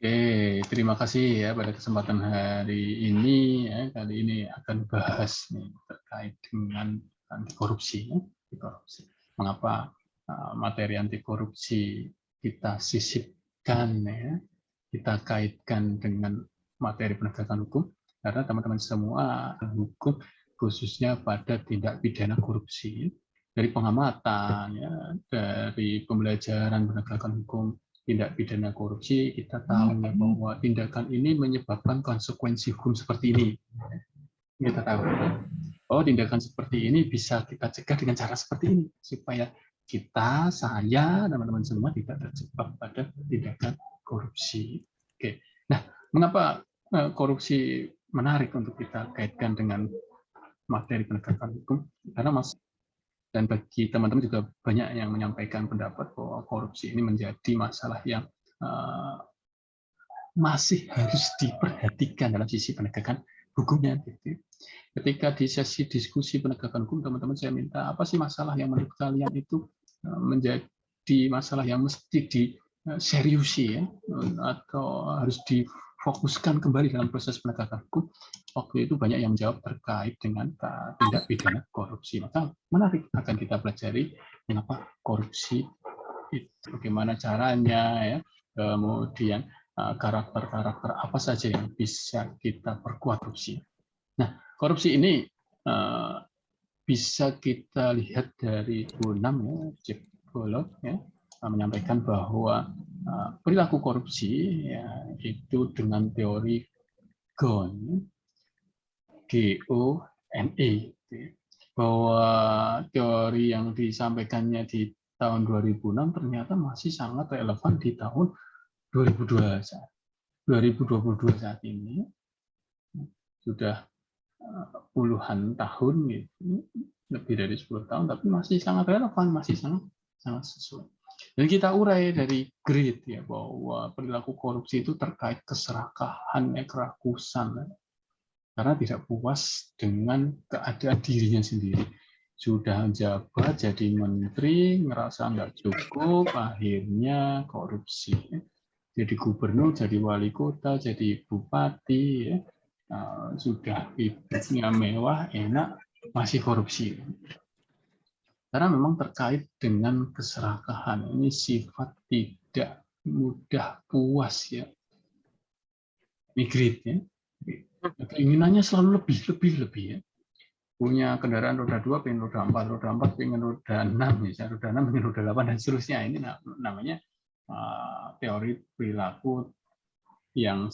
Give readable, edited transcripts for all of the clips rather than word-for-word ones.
Terima kasih ya pada kesempatan hari ini ya. Kali ini akan bahas nih terkait dengan anti korupsi ya. Anti korupsi. Mengapa materi anti korupsi kita sisipkan ya, kita kaitkan dengan materi penegakan hukum karena teman-teman semua hukum khususnya pada tindak pidana korupsi dari pengamatan ya, dari pembelajaran penegakan hukum tindak pidana korupsi, kita tahu ya bahwa tindakan ini menyebabkan konsekuensi hukum seperti ini. Kita tahu bahwa tindakan seperti ini bisa kita cegah dengan cara seperti ini, supaya kita, saya, teman-teman semua tidak terjebak pada tindakan korupsi. Oke. Nah, mengapa korupsi menarik untuk kita kaitkan dengan materi penegakan hukum? Karena dan bagi teman-teman juga banyak yang menyampaikan pendapat bahwa korupsi ini menjadi masalah yang masih harus diperhatikan dalam sisi penegakan hukumnya. Ketika di sesi diskusi penegakan hukum, teman-teman saya minta apa sih masalah yang menurut kalian itu menjadi masalah yang mesti diseriusi ya, atau harus difokuskan kembali dalam proses penegakan hukum. Waktu itu banyak yang menjawab terkait dengan tindak pidana korupsi. Maka menarik akan kita pelajari mengapa korupsi itu, bagaimana caranya ya, kemudian karakter-karakter apa saja yang bisa kita perkuat korupsi. Nah, korupsi ini bisa kita lihat dari Bunam ya, Cipolog ya, menyampaikan bahwa perilaku korupsi ya, itu dengan teori GONE, GONE, bahwa teori yang disampaikannya di tahun 2006 ternyata masih sangat relevan di tahun 2022 saat ini. Sudah puluhan tahun gitu, lebih dari 10 tahun, tapi masih sangat relevan, masih sangat sesuai. Dan kita urai dari GRID ya, bahwa perilaku korupsi itu terkait keserakahan, kerakusan, karena tidak puas dengan keadaan dirinya sendiri. Sudah jabat jadi menteri, ngerasa nggak cukup, akhirnya korupsi. Jadi gubernur, jadi wali kota, jadi bupati, ya. Sudah hidupnya mewah, enak, masih korupsi. Karena memang terkait dengan keserakahan. Ini sifat tidak mudah puas ya. Ini GRID ya. Keinginannya selalu lebih ya. Punya kendaraan roda 2, pengen roda 4 pengen roda 6, misalnya roda 6 pengen roda 8 dan seterusnya. Ini namanya teori perilaku yang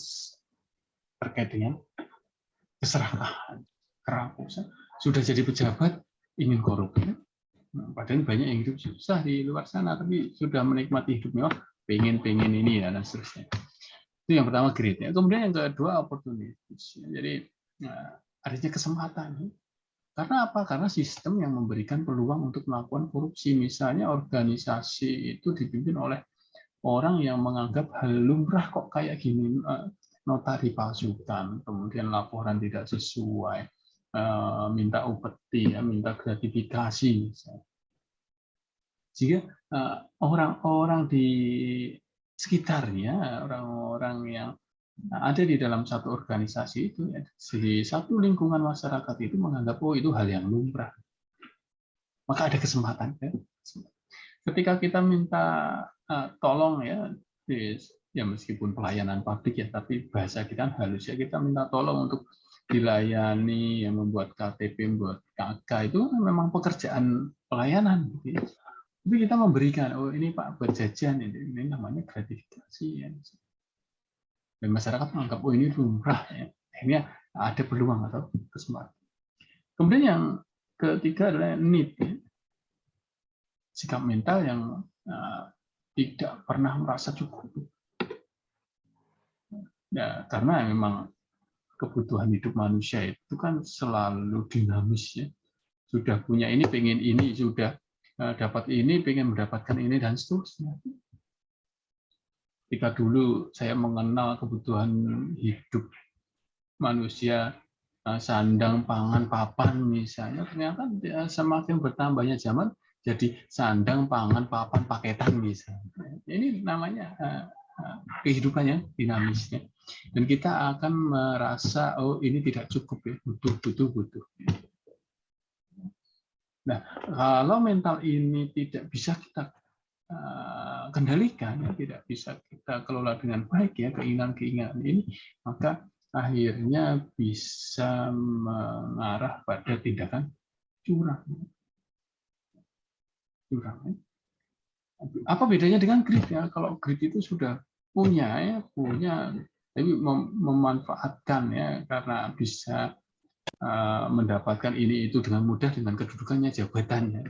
terkait dengan keserakahan, kerakusan. Sudah jadi pejabat, ingin korup. Padahal banyak yang hidup susah di luar sana, tapi sudah menikmati hidup mewah, pengen ini dan seterusnya. Itu yang pertama grade-nya. Kemudian yang kedua opportunities. Jadi adanya kesempatan. Karena apa? Karena sistem yang memberikan peluang untuk melakukan korupsi. Misalnya organisasi itu dipimpin oleh orang yang menganggap hal lumrah kok kayak gini, nota dipalsukan, kemudian laporan tidak sesuai, minta upeti, minta gratifikasi. Jika orang-orang di sekitarnya, orang-orang yang ada di dalam satu organisasi itu, di satu lingkungan masyarakat itu menganggap oh itu hal yang lumrah, maka ada kesempatan. Ketika kita minta tolong ya, meskipun pelayanan publik ya, tapi bahasa kita halus ya, kita minta tolong untuk dilayani, yang membuat KTP, membuat KK itu memang pekerjaan pelayanan. Tapi kita memberikan, oh ini Pak buat jajan, ini namanya gratifikasi ya. Dan masyarakat menganggap oh ini lumrah ya. Akhirnya ada peluang atau kesempatan. Kemudian yang ketiga adalah need. Sikap mental yang tidak pernah merasa cukup. Ya, karena memang kebutuhan hidup manusia itu kan selalu dinamis ya. Sudah punya ini, pengen ini, sudah dapat ini, pengen mendapatkan ini, dan seterusnya. Ketika dulu saya mengenal kebutuhan hidup manusia, sandang, pangan, papan misalnya, ternyata semakin bertambahnya zaman, jadi sandang, pangan, papan, paketan misalnya. Ini namanya kehidupannya dinamis ya. Dan kita akan merasa oh ini tidak cukup ya, butuh. Nah, kalau mental ini tidak bisa kita kendalikan, ya, tidak bisa kita kelola dengan baik ya keinginan-keinginan ini, maka akhirnya bisa mengarah pada tindakan curang. Apa bedanya dengan greed ya? Kalau greed itu sudah punya, tapi memanfaatkan ya karena bisa mendapatkan ini itu dengan mudah dengan kedudukannya, jabatannya.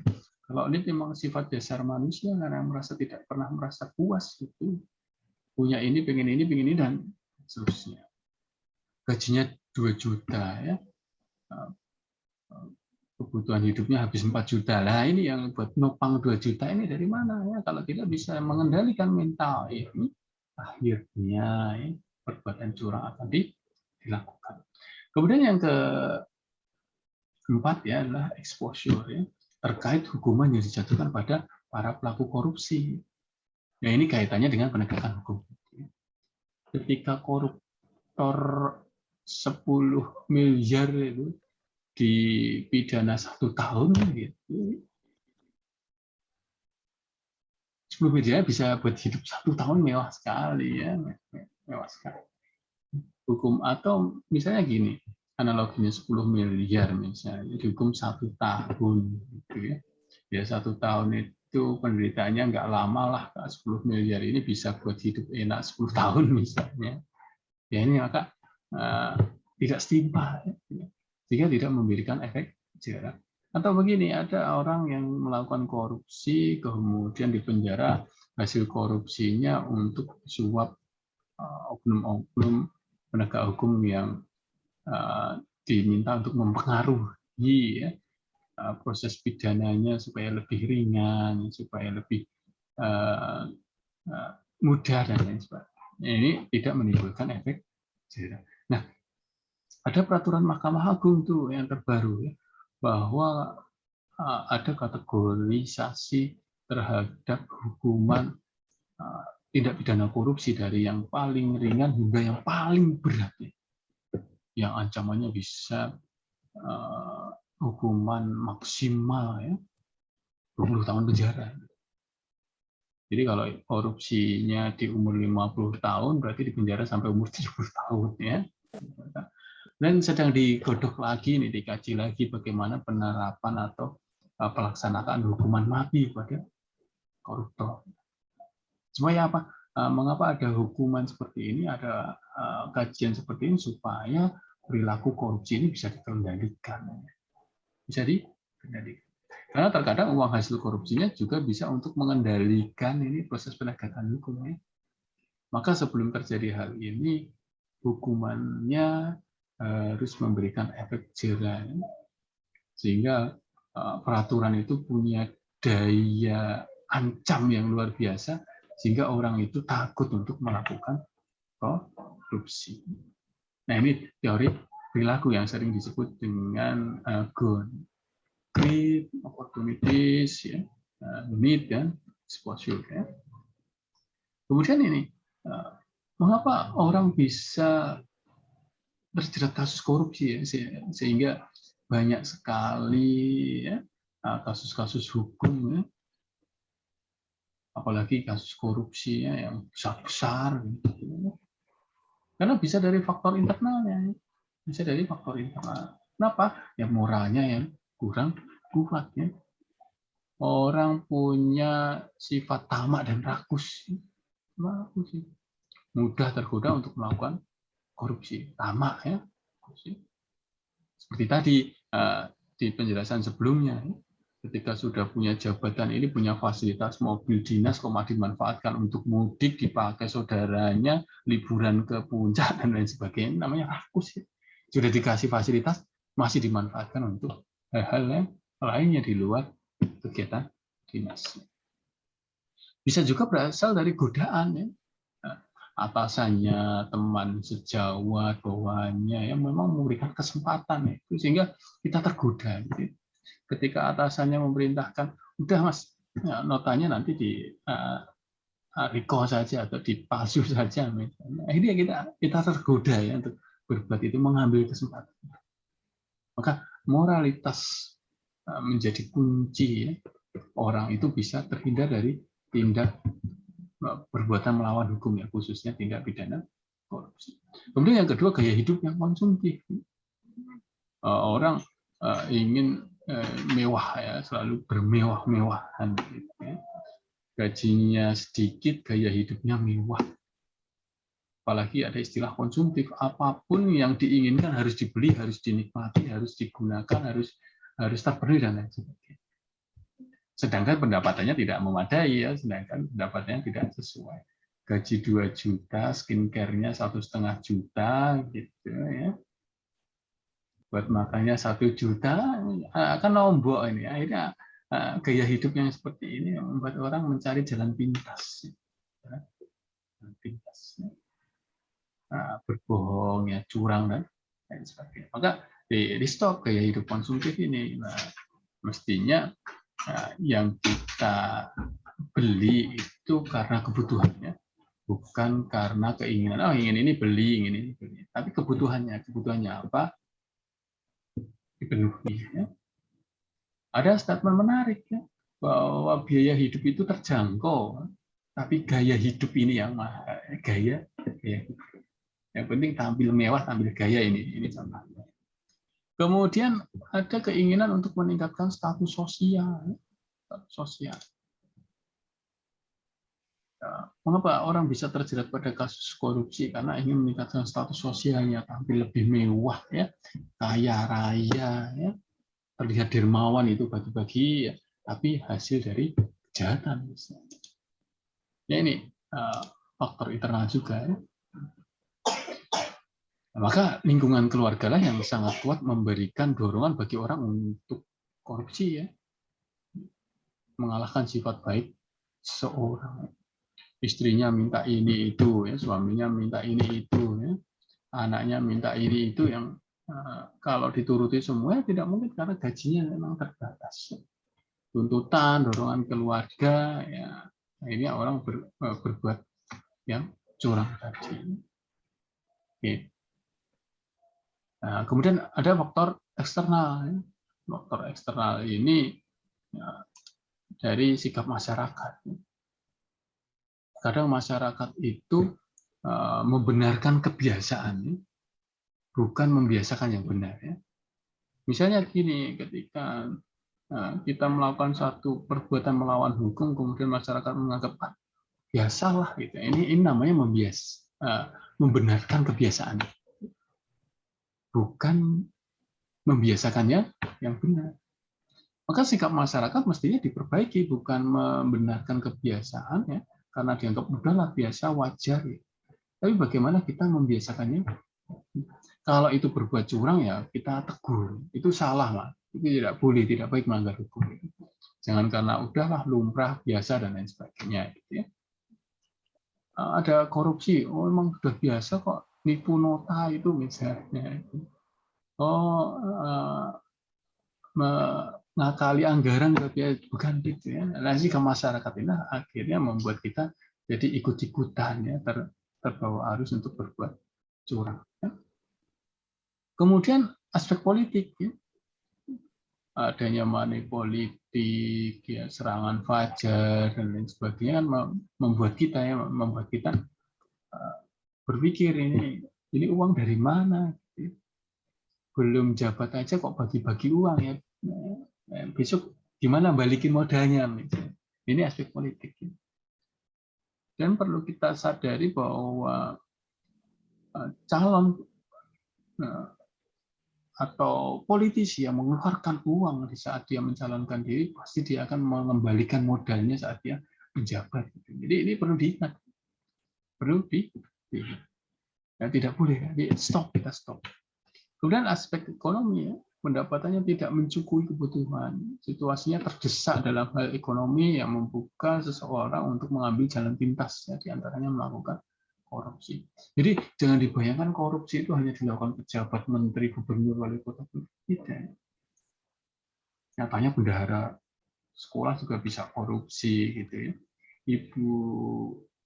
Kalau ini memang sifat dasar manusia karena tidak pernah merasa puas itu punya ini, pengen ini dan seterusnya. Gajinya 2 juta ya. Kebutuhan hidupnya habis 4 juta. Lah ini yang buat nopang 2 juta ini dari mana ya? Kalau tidak bisa mengendalikan mental ini, akhirnya ya, perbuatan curang akan dilakukan. Kemudian yang keempat ya adalah exposure ya, terkait hukuman yang dijatuhkan pada para pelaku korupsi. Ya ini kaitannya dengan penegakan hukum. Ketika koruptor 10 miliar itu dipidana 1 tahun gitu. 10 miliar bisa buat hidup 1 tahun mewah sekali ya, mewah sekali. Hukum atau misalnya gini, analoginya 10 miliar misalnya dihukum 1 tahun gitu ya. Ya 1 tahun itu penderitaannya nggak lama lah, 10 miliar ini bisa buat hidup enak 10 tahun misalnya. Ya ini maka tidak setimpal ya. Sehingga tidak memberikan efek jerah. Atau begini, ada orang yang melakukan korupsi, kemudian dipenjara hasil korupsinya untuk suap oknum-oknum penegak hukum yang diminta untuk mempengaruhi ya, proses pidananya supaya lebih ringan, supaya lebih mudah dan lain sebagainya. Ini tidak menimbulkan efek jerah. Nah, ada peraturan Mahkamah Agung tuh yang terbaru ya, bahwa ada kategorisasi terhadap hukuman tindak pidana korupsi dari yang paling ringan hingga yang paling berat ya, yang ancamannya bisa hukuman maksimal ya 20 tahun penjara. Jadi kalau korupsinya di umur 50 tahun berarti dipenjara sampai umur 70 tahun ya. Dan sedang digodok lagi, nih, dikaji lagi bagaimana penerapan atau pelaksanaan hukuman mati pada koruptor. Supaya apa? Mengapa ada hukuman seperti ini, ada kajian seperti ini supaya perilaku korupsi ini bisa dikendalikan. Bisa dikendalikan. Karena terkadang uang hasil korupsinya juga bisa untuk mengendalikan ini proses penegakan hukumnya. Maka sebelum terjadi hal ini, hukumannya harus memberikan efek jerah sehingga peraturan itu punya daya ancam yang luar biasa sehingga orang itu takut untuk melakukan korupsi. Nah ini teori perilaku yang sering disebut dengan GON, greed, opportunities, ya, need dan exposure. Ya. Kemudian ini mengapa orang bisa terjerat kasus korupsi ya, sehingga banyak sekali ya kasus-kasus hukum ya, apalagi kasus korupsi ya, yang besar-besar gitu. Karena bisa dari faktor internalnya, bisa dari faktor internal. Kenapa? Ya moralnya yang kurang kuat ya. Orang punya sifat tamak dan rakus, mudah tergoda untuk melakukan korupsi, tamak ya. Seperti tadi di penjelasan sebelumnya, ketika sudah punya jabatan ini, punya fasilitas mobil dinas, kok malah dimanfaatkan untuk mudik, dipakai saudaranya, liburan ke puncak dan lain sebagainya, namanya rakus. Ya. Sudah dikasih fasilitas, masih dimanfaatkan untuk hal-hal yang lainnya di luar kegiatan dinas. Bisa juga berasal dari godaan ya. Atasannya, teman sejawat, bawahannya yang memang memberikan kesempatan itu sehingga kita tergoda. Gitu. Ketika atasannya memerintahkan, udah mas, notanya nanti riko saja atau dipalsu saja misalnya. Akhirnya kita tergoda ya untuk berbuat itu, mengambil kesempatan. Maka moralitas menjadi kunci ya. Orang itu bisa terhindar dari tindak perbuatan melawan hukum ya, khususnya tindak pidana korupsi. Kemudian yang kedua, gaya hidup yang konsumtif. Orang ingin mewah ya, selalu bermewah-mewahan gitu ya. Gajinya sedikit, gaya hidupnya mewah. Apalagi ada istilah konsumtif, apapun yang diinginkan harus dibeli, harus dinikmati, harus digunakan, harus terpenuhi dan lain sebagainya. Sedangkan pendapatannya tidak memadai ya, sedangkan pendapatannya tidak sesuai. Gaji 2 juta, skincare-nya 1,5 juta gitu ya. Buat makannya 1 juta, akan nombok ini. Akhirnya gaya hidup yang seperti ini membuat orang mencari jalan pintas. Jalan pintas. Berbohong, ya, curang dan lain sebagainya. Maka di stop gaya hidup konsumtif ini. Nah, mestinya yang kita beli itu karena kebutuhannya, bukan karena keinginan. Oh, ingin ini beli, ingin ini beli. Tapi kebutuhannya apa? Dipenuhi. Ya. Ada statement menarik ya, bahwa biaya hidup itu terjangkau, tapi gaya hidup ini yang mahal. Gaya hidup. Yang penting tampil mewah, tampil gaya ini contohnya. Kemudian ada keinginan untuk meningkatkan status sosial. Mengapa orang bisa terjerat pada kasus korupsi? Karena ingin meningkatkan status sosialnya, tampil lebih mewah, ya, kaya raya, ya, terlihat dermawan itu bagi-bagi, ya, tapi hasil dari kejahatan. Misalnya. Ya ini faktor internal juga. Ya. Maka lingkungan keluarga lah yang sangat kuat memberikan dorongan bagi orang untuk korupsi, ya, mengalahkan sifat baik seorang. Istrinya minta ini itu, ya, suaminya minta ini itu, ya, anaknya minta ini itu, yang kalau dituruti semua tidak mungkin karena gajinya memang terbatas. Tuntutan, dorongan keluarga, ya, akhirnya orang berbuat yang curang tadi. Oke. Nah, kemudian ada faktor eksternal. Ya. Faktor eksternal ini ya, dari sikap masyarakat. Kadang masyarakat itu membenarkan kebiasaan, bukan membiasakan yang benar. Ya. Misalnya gini, ketika kita melakukan satu perbuatan melawan hukum, kemudian masyarakat menganggap biasalah, gitu. Ini namanya membenarkan kebiasaan, bukan membiasakannya yang benar. Maka sikap masyarakat mestinya diperbaiki, bukan membenarkan kebiasaan, ya, karena dianggap udahlah biasa, wajar. Ya. Tapi bagaimana kita membiasakannya? Kalau itu berbuat curang, ya kita tegur. Itu salah, lah. Itu tidak boleh, tidak baik melanggar hukum. Jangan karena udahlah lumrah, biasa dan lain sebagainya. Gitu ya. Ada korupsi, oh memang sudah biasa kok, nipu nota itu misalnya. Oh, mengakali anggaran, bukan gitu ya. Nah, sikap masyarakat ini akhirnya membuat kita jadi ikut-ikutan, ya, terbawa arus untuk berbuat curang. Ya. Kemudian aspek politik, ya. Adanya money politik, ya, serangan fajar dan lain sebagainya membuat kita berpikir ini uang dari mana? Belum jabat aja kok bagi-bagi uang, ya. Besok gimana balikin modalnya? Ini aspek politik. Dan perlu kita sadari bahwa calon atau politisi yang mengeluarkan uang di saat dia mencalonkan diri, pasti dia akan mengembalikan modalnya saat dia menjabat. Jadi ini perlu diingat, ya, tidak boleh, kita stop. Kemudian aspek ekonomi, ya, pendapatannya tidak mencukupi kebutuhan, situasinya terdesak dalam hal ekonomi yang membuka seseorang untuk mengambil jalan pintas, ya, diantaranya melakukan korupsi. Jadi jangan dibayangkan korupsi itu hanya dilakukan pejabat, menteri, gubernur, wali kota. Tidak. Nyatanya bendahara sekolah juga bisa korupsi, gitu ya. ibu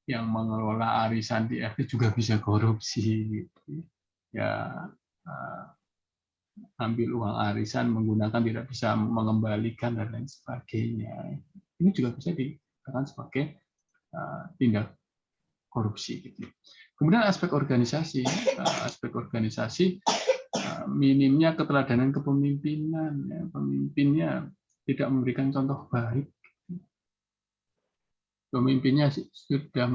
yang mengelola arisan di RT juga bisa korupsi gitu. Ya ambil uang arisan menggunakan tidak bisa mengembalikan dan lain sebagainya. Ini juga bisa dikatakan sebagai tindak korupsi gitu. Kemudian aspek organisasi, minimnya keteladanan kepemimpinan, ya, pemimpinnya tidak memberikan contoh baik. Pemimpinnya sudah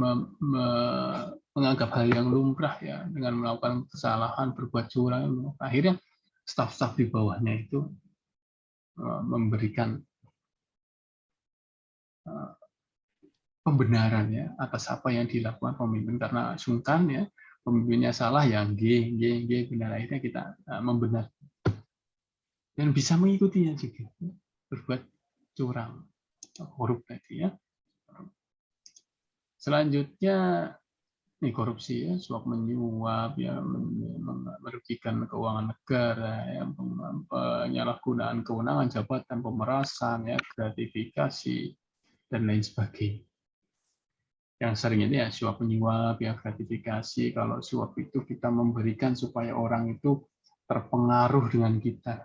menganggap hal yang lumrah ya dengan melakukan kesalahan, berbuat curang, akhirnya staf-staf di bawahnya itu memberikan pembenaran ya atas apa yang dilakukan pemimpin karena sungkan ya pemimpinnya salah yang benar, akhirnya kita membenarkan dan bisa mengikutinya juga berbuat curang, korup tadi ya. Selanjutnya ini korupsi ya, suap menyuap ya, merugikan keuangan negara ya, penyalahgunaan kewenangan jabatan, pemerasan ya, gratifikasi dan lain sebagainya. Yang sering ini ya suap menyuap ya, gratifikasi. Kalau suap itu kita memberikan supaya orang itu terpengaruh dengan kita.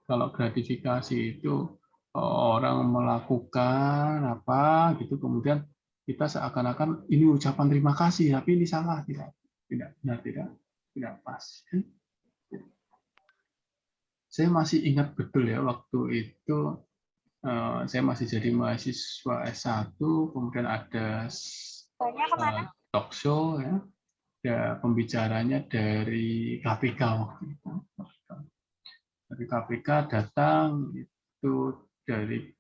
Kalau gratifikasi itu orang melakukan apa gitu kemudian kita seakan-akan ini ucapan terima kasih, tapi ini salah, tidak pas. Saya masih ingat betul ya waktu itu saya masih jadi mahasiswa S1, kemudian ada talk show ya, ada pembicaranya dari KPK waktu itu. Dari KPK datang itu dari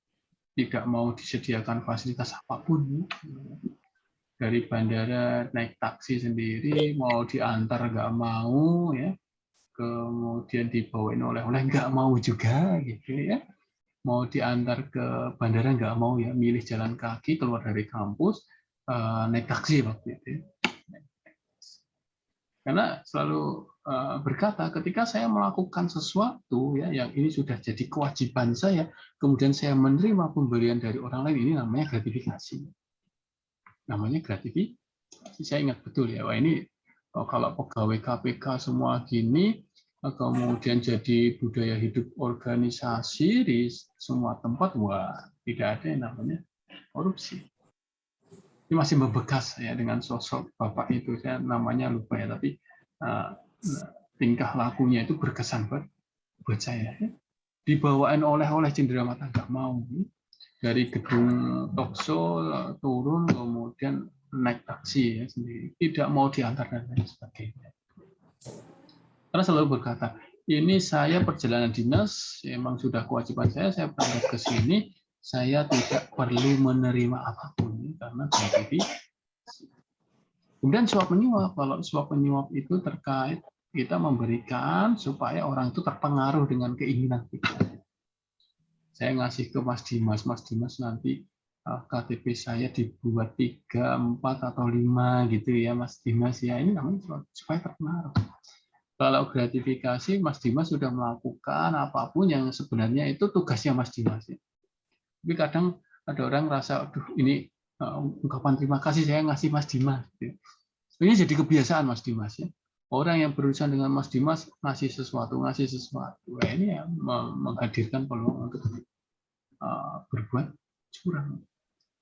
tidak mau disediakan fasilitas apapun. Dari bandara naik taksi sendiri, mau diantar nggak mau, ya. Kemudian dibawain oleh-oleh nggak mau juga, gitu ya. Mau diantar ke bandara nggak mau ya, milih jalan kaki keluar dari kampus, naik taksi waktu itu. Karena selalu berkata ketika saya melakukan sesuatu ya yang ini sudah jadi kewajiban saya, kemudian saya menerima pemberian dari orang lain, ini namanya gratifikasi. Namanya gratifikasi. Saya ingat betul ya, wah ini kalau pegawai KPK semua gini, kemudian jadi budaya hidup organisasi di semua tempat, wah tidak ada yang namanya korupsi. Ini masih membekas ya dengan sosok bapak itu, saya namanya lupa ya, tapi tingkah lakunya itu berkesan buat saya. Dibawain oleh-oleh cenderamata nggak mau, dari gedung talkshow turun kemudian naik taksi ya sendiri, tidak mau diantar dan lain sebagainya. Karena selalu berkata, ini saya perjalanan dinas, memang sudah kewajiban saya berangkat ke sini, saya tidak perlu menerima apapun karena gratifikasi. Kemudian suap menyuap, kalau suap menyuap itu terkait kita memberikan supaya orang itu terpengaruh dengan keinginan kita. Saya ngasih ke Mas Dimas nanti KTP saya dibuat 3, 4 atau 5 gitu ya Mas Dimas ya, ini namanya supaya terpengaruh. Kalau gratifikasi Mas Dimas sudah melakukan apapun yang sebenarnya itu tugasnya Mas Dimas. Ya. Tapi kadang ada orang merasa, aduh ini ungkapan terima kasih saya ngasih Mas Dimas. Ini jadi kebiasaan Mas Dimas. Ya. Orang yang berurusan dengan Mas Dimas ngasih sesuatu. Nah, ini ya menghadirkan peluang untuk berbuat curang.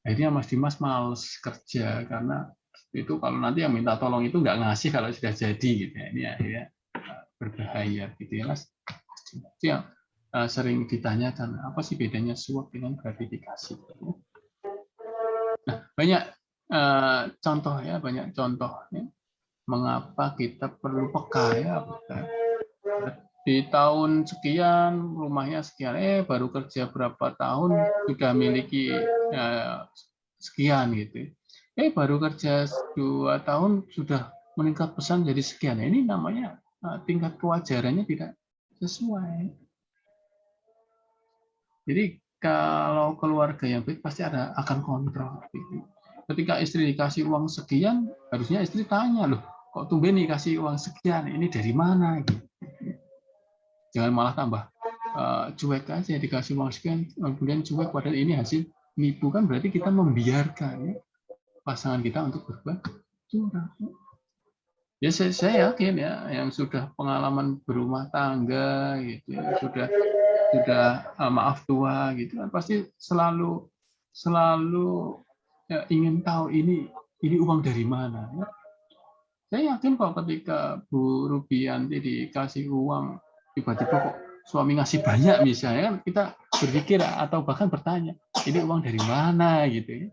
Akhirnya Mas Dimas males kerja karena itu kalau nanti yang minta tolong itu nggak ngasih kalau sudah jadi gitu ya. Ini akhirnya berbahaya gitu ya Mas. Itu yang sering ditanyakan apa sih bedanya suap dengan gratifikasi. Nah, banyak contoh ya, mengapa kita perlu peka ya. Di tahun sekian rumahnya sekian, baru kerja berapa tahun sudah miliki sekian gitu. Baru kerja 2 tahun sudah meningkat pesan jadi sekian. Ini namanya tingkat kewajarannya tidak sesuai. Jadi kalau keluarga yang baik pasti akan kontrol. Ketika istri dikasih uang sekian, harusnya istri tanya loh, kok tumben dikasih uang sekian? Ini dari mana? Gitu. Jangan malah tambah cuek aja dikasih uang sekian, kemudian cuek padahal ini hasil nipu kan berarti kita membiarkan ya, pasangan kita untuk berbuat curang. Ya saya yakin ya, yang sudah pengalaman berumah tangga gitu, ya, sudah maaf tua gitu kan, pasti selalu ya, ingin tahu ini uang dari mana. Ya. Saya yakin kok ketika Bu Rubianti dikasih uang tiba-tiba kok suami ngasih banyak misalnya kan kita berpikir atau bahkan bertanya ini uang dari mana gitu ya.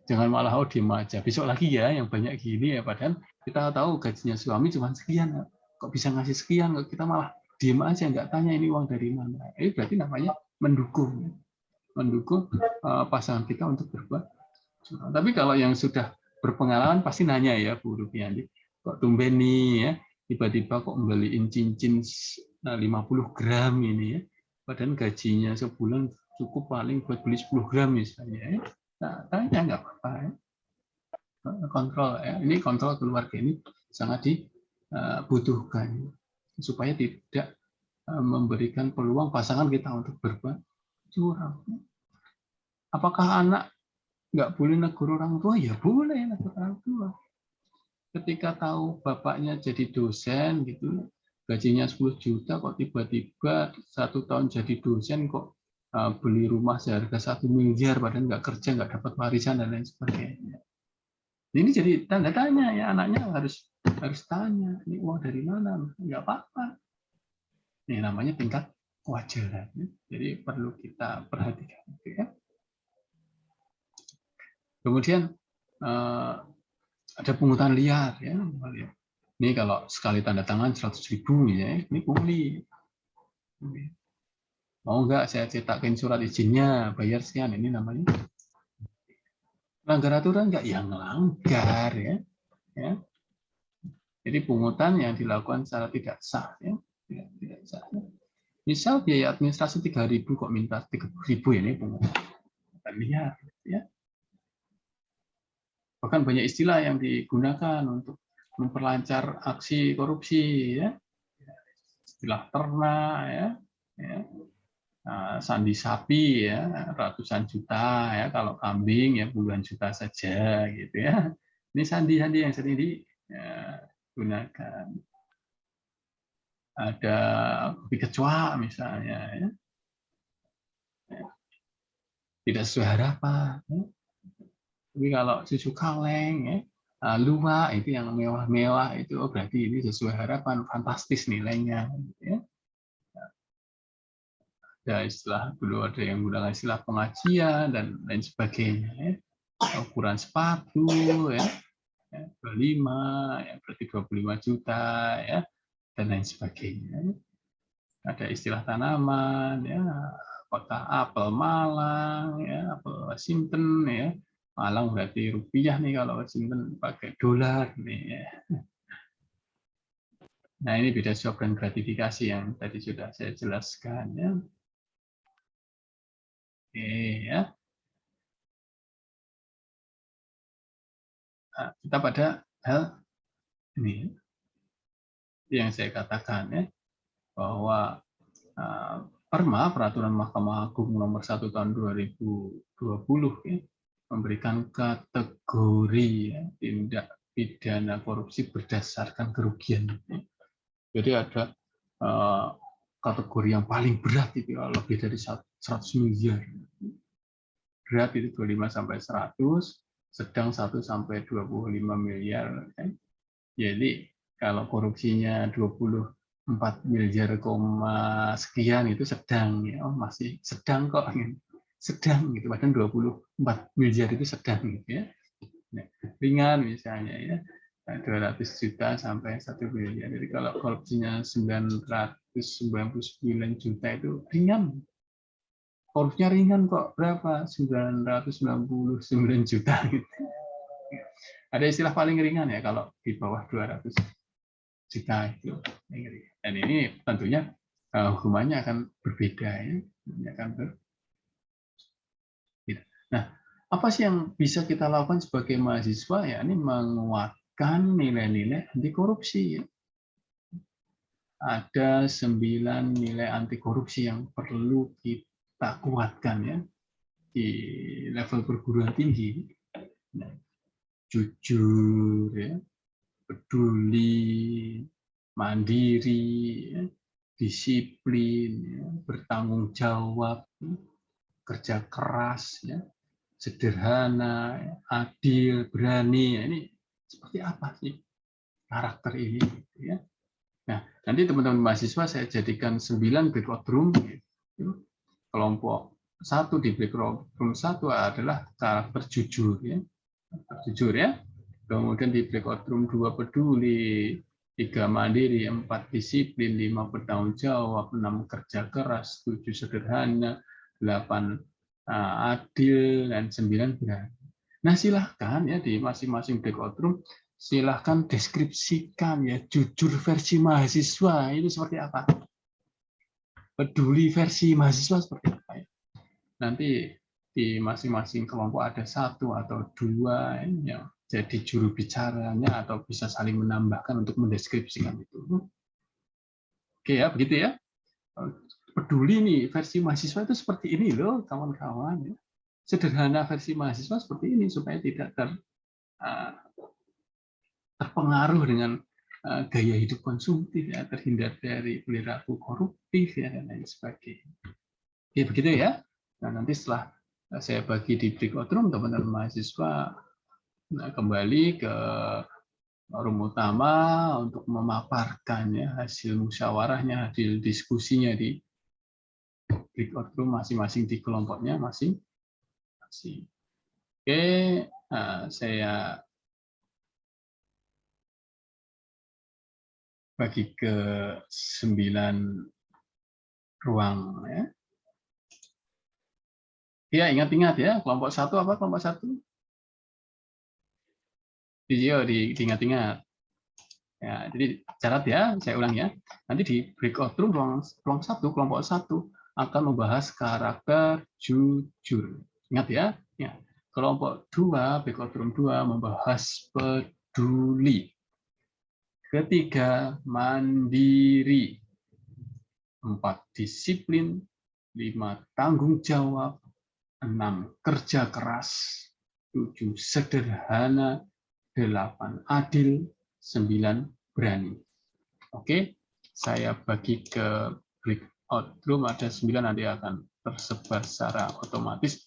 Jangan malah diem aja. Besok lagi ya yang banyak gini ya, padahal kita tahu gajinya suami cuma sekian. Kok bisa ngasih sekian? Kita malah diem aja, nggak tanya ini uang dari mana. Ini berarti namanya mendukung pasangan kita untuk berbuat curang. Tapi kalau yang sudah berpengalaman pasti nanya ya Bu Rupiandi, kok tumben nih ya, tiba-tiba kok beliin cincin 50 gram ini ya, padahal gajinya sebulan cukup paling buat beli 10 gram misalnya ya. Nah, tanya nggak apa-apa ya. Kontrol ya. Ini kontrol keluarga ini sangat dibutuhkan supaya tidak memberikan peluang pasangan kita untuk berbuat curang. Apakah anak nggak boleh negur orang tua? Ya boleh negur orang tua. Ketika tahu bapaknya jadi dosen gitu, gajinya 10 juta kok tiba-tiba 1 tahun jadi dosen kok beli rumah seharga 1 miliar padahal nggak kerja, nggak dapat warisan dan lain sebagainya. Ini jadi tanda tanya ya, anaknya harus tanya ini uang dari mana, nggak apa-apa. Ini namanya tingkat kewajaran. Jadi perlu kita perhatikan. Ya. Kemudian ada pungutan liar ya. Ini kalau sekali tanda tangan 100.000 ya, ini pungli. Mau nggak saya cetakin surat izinnya, bayar sekian, ini namanya melanggar aturan nggak? Ya melanggar ya. Jadi pungutan yang dilakukan secara tidak sah ya. Tidak sah. Misal biaya administrasi 3.000 kok minta 30.000 ya, ini pungutan liar ya. Bahkan banyak istilah yang digunakan untuk memperlancar aksi korupsi ya. Istilah ternak ya. Sandi sapi ya, ratusan juta ya, kalau kambing ya puluhan juta saja gitu ya. Ini sandi-sandi yang sering digunakan. Ada kopi kecoa misalnya ya. Tidak sesuai harapan. Ya. Tapi kalau susu kaleng ya, luwak itu yang mewah-mewah itu berarti ini sesuai harapan, fantastis nilainya gitu ya. Ya istilah dulu ada yang menggunakan istilah pengajian dan lain sebagainya ya. Ukuran sepatu ya, 25 ya berarti 25 juta ya, dan lain sebagainya. Ada istilah tanaman ya, kota apel Malang ya, apel Washington ya. Malang berarti rupiah nih, kalau Washington pakai dolar nih ya. Nah, ini beda job dan gratifikasi yang tadi sudah saya jelaskan ya. Oke ya. Nah, kita pada hal ini yang saya katakan ya, bahwa Perma, Peraturan Mahkamah Agung Nomor 1 Tahun 2020 ya, memberikan kategori ya, tindak pidana korupsi berdasarkan kerugian. Jadi ada kategori yang paling berat itu lebih dari 100 miliar. Berat itu 25 sampai 100, sedang 1 sampai 25 miliar. Jadi kalau korupsinya 24 miliar sekian itu sedang ya, masih sedang kok, sedang gitu. Bahkan 24 miliar itu sedang gitu ya. Ringan misalnya ya, 200 juta sampai 1 miliar. Jadi kalau korupsinya 999 juta itu ringan. Korupsinya ringan kok, berapa? 999 juta gitu. Ada istilah paling ringan ya kalau di bawah 200 juta itu. Dan ini tentunya hukumannya akan berbeda ya. Nah, apa sih yang bisa kita lakukan sebagai mahasiswa ya? Ini menguatkan nilai-nilai anti korupsi ya. Ada 9 nilai anti korupsi yang perlu kita kuatkan ya. di level perguruan tinggi, jujur, ya, peduli, mandiri, ya, disiplin, ya, bertanggung jawab, ya, kerja keras, ya, sederhana, ya, adil, berani. Ya, ini seperti apa sih karakter ini? Ya. Nah, nanti teman-teman mahasiswa saya jadikan 9 breakout room. Kelompok 1 di breakout room 1 adalah karakter jujur, ya. Jujur, ya. Kemudian di breakout room 2 peduli, 3 mandiri, 4 disiplin, 5 bertanggung jawab, 6 kerja keras, 7 sederhana, 8 adil, dan 9 berani. Nah, silahkan ya di masing-masing breakout room, silahkan deskripsikan ya jujur versi mahasiswa itu seperti apa, peduli versi mahasiswa seperti apa ya. Nanti di masing-masing kelompok ada 1 atau 2 yang jadi juru bicaranya atau bisa saling menambahkan untuk mendeskripsikan itu. Oke ya, begitu ya. Peduli nih versi mahasiswa itu seperti ini loh kawan-kawan. Sederhana versi mahasiswa seperti ini supaya tidak terpengaruh dengan gaya hidup konsumtif, ya, terhindar dari perilaku koruptif, ya, dan lain sebagainya. Oke, begitu ya. Nah, nanti setelah saya bagi di breakout room, teman-teman mahasiswa kembali ke forum utama untuk memaparkan ya hasil musyawarahnya, hasil diskusinya di breakout room masing-masing di kelompoknya masing-masing. Oke, saya bagi ke 9 ruang ya. Ya, ingat-ingat ya, kelompok 1 apa kelompok 1? Diingat-ingat. Ya, jadi catat ya, saya ulang ya. Nanti di breakout room ruang 1, kelompok 1 akan membahas karakter jujur. Ingat ya. Ya. Kelompok 2, breakout room 2 membahas peduli. Ketiga, mandiri. 4, disiplin. 5, tanggung jawab. 6, kerja keras. 7, sederhana. 8, adil. 9, berani. Oke, saya bagi ke breakout room ada 9, nanti akan tersebar secara otomatis.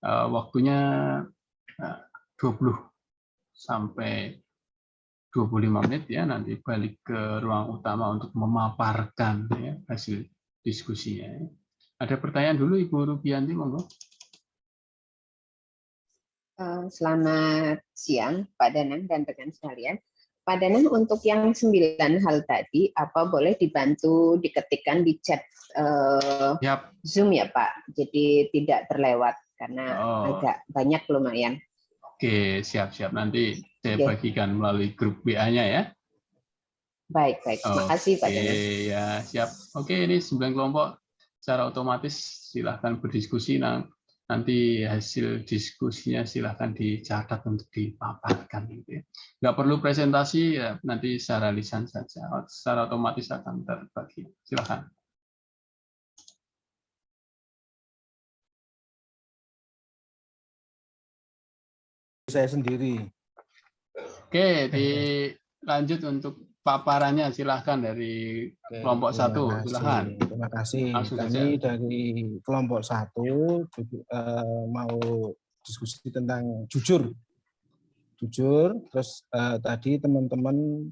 Waktunya 20 sampai 25 menit ya, nanti balik ke ruang utama untuk memaparkan ya, hasil diskusinya. Ada pertanyaan dulu Ibu Rubianti, monggo. Selamat siang Pak Danang dan rekan sekalian. Pak Danang, untuk yang 9 hal tadi, apa boleh dibantu diketikkan di chat Zoom ya Pak? Jadi tidak terlewat karena agak banyak lumayan. Oke, siap-siap. Nanti saya bagikan melalui grup WA-nya ya. Baik. Terima kasih Pak Danang. Oke, ya siap. Oke, ini 9 kelompok secara otomatis silahkan berdiskusi. Nanti hasil diskusinya silahkan dicatat untuk dipaparkan. Gitu ya. Nggak perlu presentasi, ya, nanti secara lisan saja. Secara otomatis akan terbagi. Silahkan. Saya sendiri. Oke, dilanjut untuk paparannya. Silahkan dari kelompok 1. Silahkan. Terima kasih. Langsung Kami saja. dari kelompok 1 mau diskusi tentang jujur. Terus tadi teman-teman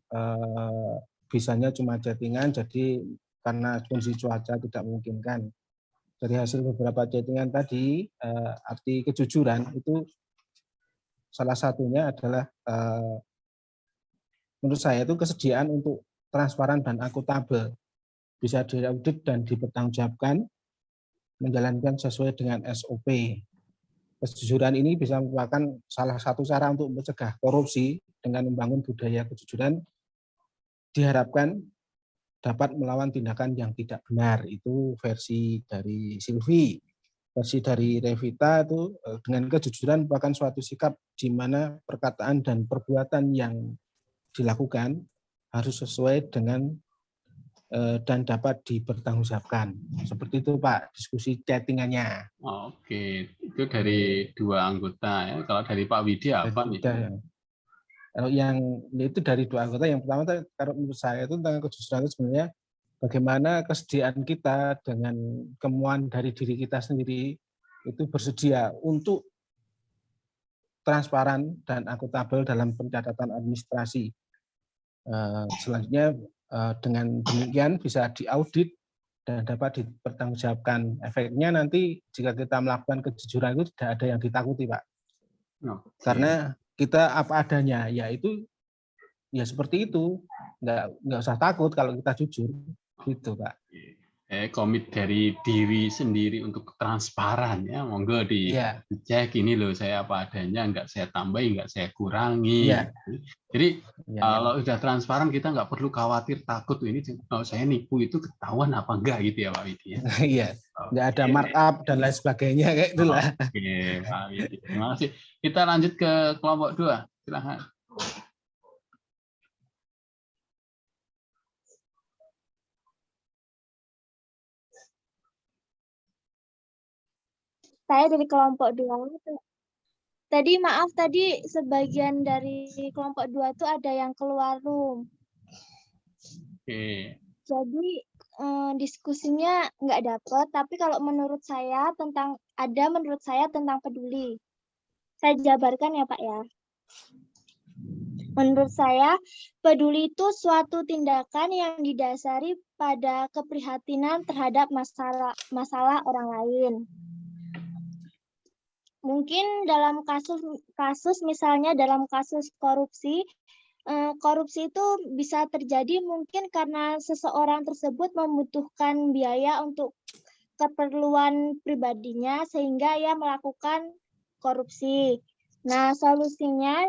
bisanya cuma chattingan, jadi karena kondisi cuaca tidak memungkinkan. Dari hasil beberapa chattingan tadi, arti kejujuran itu salah satunya adalah menurut saya itu kesediaan untuk transparan dan akuntabel, bisa diaudit dan dipertanggungjawabkan, menjalankan sesuai dengan SOP. Kejujuran ini bisa merupakan salah satu cara untuk mencegah korupsi dengan membangun budaya kejujuran, diharapkan dapat melawan tindakan yang tidak benar. Itu versi dari Silvi. Versi dari Revita itu dengan kejujuran merupakan suatu sikap di mana perkataan dan perbuatan yang dilakukan harus sesuai dengan dan dapat dipertanggungjawabkan. Seperti itu Pak, diskusi chattingannya. Oke, itu dari dua anggota ya. Kalau dari Pak Widi apa nih? Kalau yang itu dari dua anggota, yang pertama kalau menurut saya itu tentang kejujuran itu sebenarnya bagaimana kesediaan kita dengan kemauan dari diri kita sendiri itu bersedia untuk transparan dan akuntabel dalam pencatatan administrasi. Selanjutnya dengan demikian bisa diaudit dan dapat dipertanggungjawabkan. Efeknya nanti jika kita melakukan kejujuran itu tidak ada yang ditakuti, Pak. Karena kita apa adanya, yaitu ya seperti itu, nggak usah takut kalau kita jujur, gitu Pak. Komit dari diri sendiri untuk transparan ya, monggo dicek ini loh saya apa adanya, nggak saya tambahin, nggak saya kurangi. Ya. Jadi kalau sudah transparan kita nggak perlu khawatir takut ini kalau saya nipu itu ketahuan apa enggak gitu ya Pak Widi ya. Iya, nggak ada markup dan lain sebagainya kayak itulah. Oke, Pak Widi. Terima kasih. Kita lanjut ke kelompok 2. Silakan. Saya dari kelompok 2. Tadi maaf, tadi sebagian dari kelompok 2 itu ada yang keluar room. Oke. Jadi diskusinya nggak dapet, tapi kalau menurut saya tentang peduli. Saya jabarkan ya Pak ya. Menurut saya, peduli itu suatu tindakan yang didasari pada keprihatinan terhadap masalah orang lain. Mungkin dalam kasus misalnya dalam kasus korupsi, korupsi itu bisa terjadi mungkin karena seseorang tersebut membutuhkan biaya untuk keperluan pribadinya sehingga ia melakukan korupsi. Nah, solusinya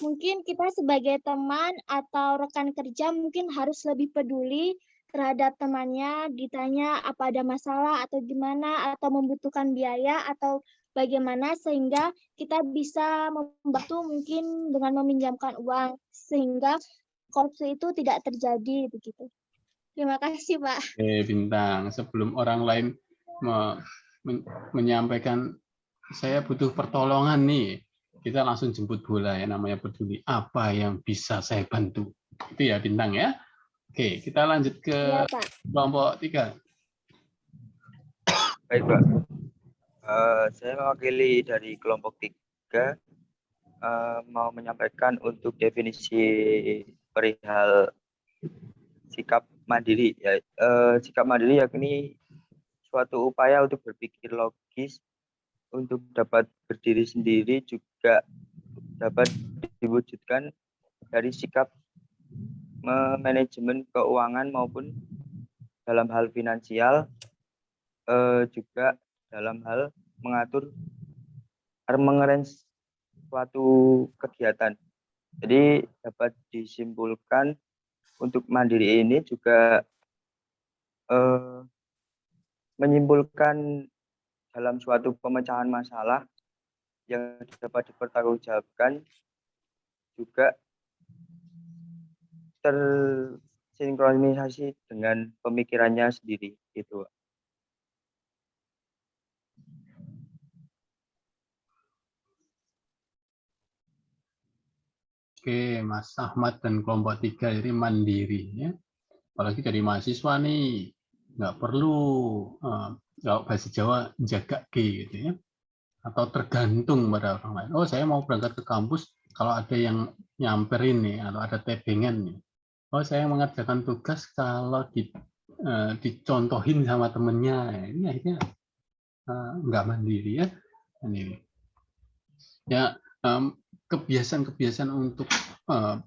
mungkin kita sebagai teman atau rekan kerja mungkin harus lebih peduli terhadap temannya, ditanya apa ada masalah atau gimana, atau membutuhkan biaya atau bagaimana, sehingga kita bisa membantu mungkin dengan meminjamkan uang, sehingga korupsi itu tidak terjadi begitu. Terima kasih Pak. Bintang, sebelum orang lain menyampaikan saya butuh pertolongan nih, kita langsung jemput bola ya, namanya peduli. Apa yang bisa saya bantu? Itu ya Bintang ya. Oke, kita lanjut ke kelompok 3. Baik Pak, saya mewakili dari kelompok 3 mau menyampaikan untuk definisi perihal sikap mandiri. Ya, sikap mandiri yakni suatu upaya untuk berpikir logis, untuk dapat berdiri sendiri, juga dapat diwujudkan dari sikap manajemen keuangan maupun dalam hal finansial, juga dalam hal mengatur mengarrange suatu kegiatan. Jadi dapat disimpulkan untuk mandiri ini juga menyimpulkan dalam suatu pemecahan masalah yang dapat dipertanggungjawabkan, juga tersinkronisasi dengan pemikirannya sendiri gitu. Oke, Mas Ahmad dan kelompok 3 jadi mandiri ya. Apalagi dari mahasiswa nih, nggak perlu kalau bahasa Jawa jaga gitu ya, atau tergantung pada orang lain. Oh, saya mau berangkat ke kampus, kalau ada yang nyamperin nih, atau ada tebengan nih. Oh, saya mengerjakan tugas kalau dicontohin sama temennya, ini akhirnya nggak mandiri ya. Ini ya kebiasaan-kebiasaan untuk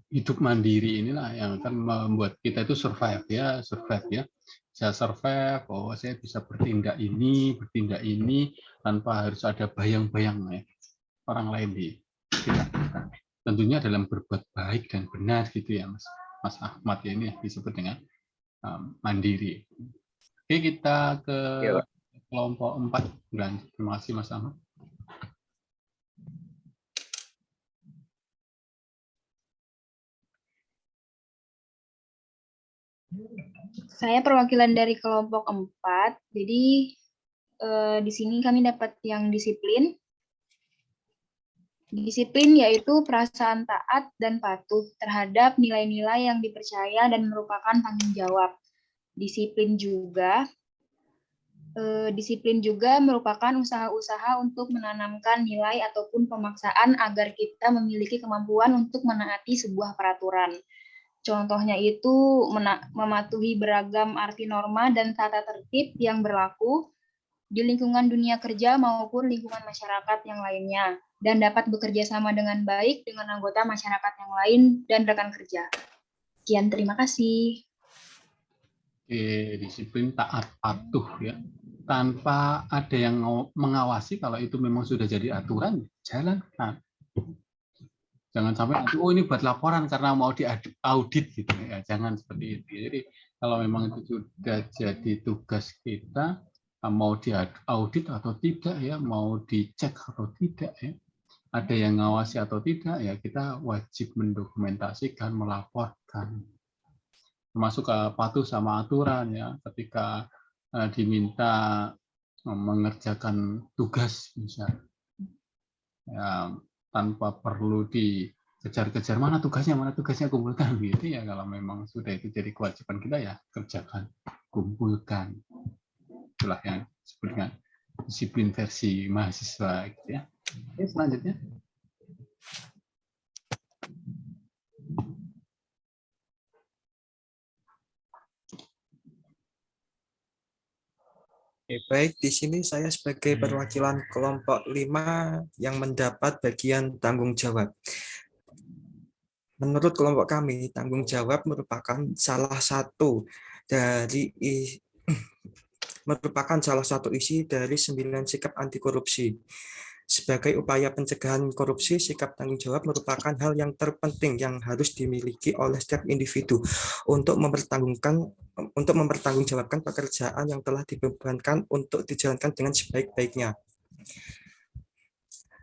hidup mandiri inilah yang akan membuat kita itu survive ya. Saya survive, oh saya bisa bertindak ini tanpa harus ada bayang-bayang ya, orang lain di kita. Tentunya dalam berbuat baik dan benar gitu ya Mas Ahmad ya, ini disebut dengan mandiri. Oke, kita ke kelompok 4. Terima kasih Mas Ahmad. Saya perwakilan dari kelompok 4. Jadi di sini kami dapat yang disiplin. Disiplin yaitu perasaan taat dan patuh terhadap nilai-nilai yang dipercaya dan merupakan tanggung jawab. Disiplin juga merupakan usaha-usaha untuk menanamkan nilai ataupun pemaksaan agar kita memiliki kemampuan untuk menaati sebuah peraturan. Contohnya itu mematuhi beragam arti norma dan tata tertib yang berlaku di lingkungan dunia kerja maupun lingkungan masyarakat yang lainnya, dan dapat bekerja sama dengan baik dengan anggota masyarakat yang lain dan rekan kerja. Sekian, terima kasih. Oke, disiplin, taat, patuh ya. Tanpa ada yang mengawasi, kalau itu memang sudah jadi aturan, jalankan. Jangan sampai, oh ini buat laporan karena mau diaudit gitu ya. Jangan seperti itu. Jadi kalau memang itu sudah jadi tugas kita, mau diaudit atau tidak ya, mau dicek atau tidak ya, ada yang ngawasi atau tidak ya, kita wajib mendokumentasikan, melaporkan. Termasuk patuh sama aturan ya, ketika diminta mengerjakan tugas misalnya. Ya, tanpa perlu dikejar-kejar mana tugasnya kumpulkan gitu ya. Kalau memang sudah itu jadi kewajiban kita ya kerjakan, kumpulkan. Itulah yang disebut dengan disiplin versi mahasiswa gitu ya. Oke, selanjutnya. Baik, di sini saya sebagai perwakilan kelompok 5 yang mendapat bagian tanggung jawab. Menurut kelompok kami, tanggung jawab merupakan salah satu isi dari 9 sikap anti korupsi. Sebagai upaya pencegahan korupsi, sikap tanggung jawab merupakan hal yang terpenting yang harus dimiliki oleh setiap individu untuk mempertanggungjawabkan pekerjaan yang telah dibebankan untuk dijalankan dengan sebaik-baiknya.